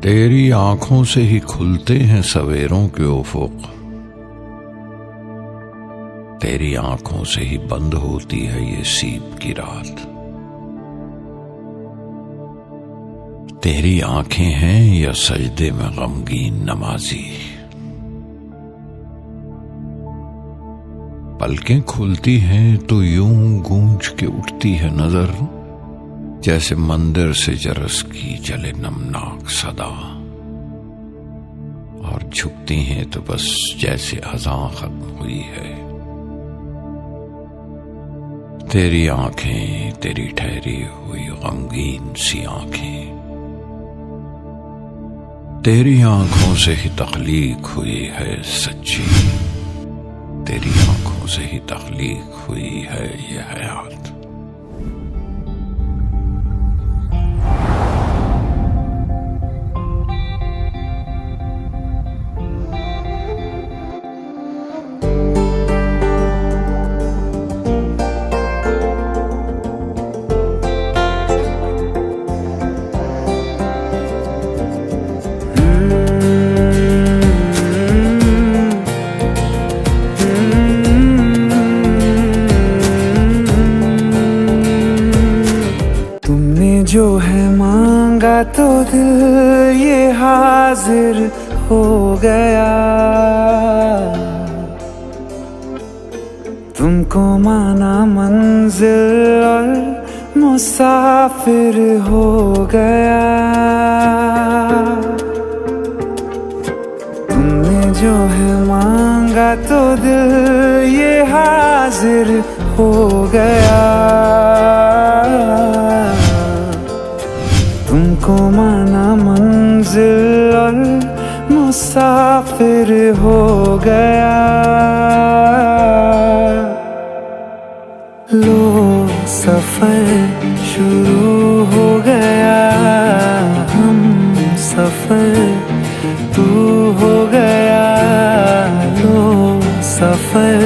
तेरी आंखों से ही खुलते हैं सवेरों के उफुक, तेरी आंखों से ही बंद होती है ये सीप की रात। तेरी आंखें हैं या सजदे में गमगीन नमाजी, पलकें खुलती हैं तो यूं गूंज के उठती है नजर, जैसे मंदिर से जरस की चले नमनाक सदा, और झुकती हैं तो बस जैसे अज़ां खत्म हुई है। तेरी आंखें, तेरी ठहरी हुई गमगीन सी आंखें, तेरी आंखों से ही तख्लीक हुई है सच्ची, तेरी आंखों से ही तख्लीक हुई है ये हयात। जो है मांगा तो दिल ये हाजिर हो गया, तुमको माना मंजिल और मुसाफिर हो गया। तुमने जो है मांगा तो दिल ये हाजिर हो गया, तुमको माना मंजिल और मुसाफिर हो गया। लो सफर शुरू हो गया, हम सफर तू हो गया। लो सफर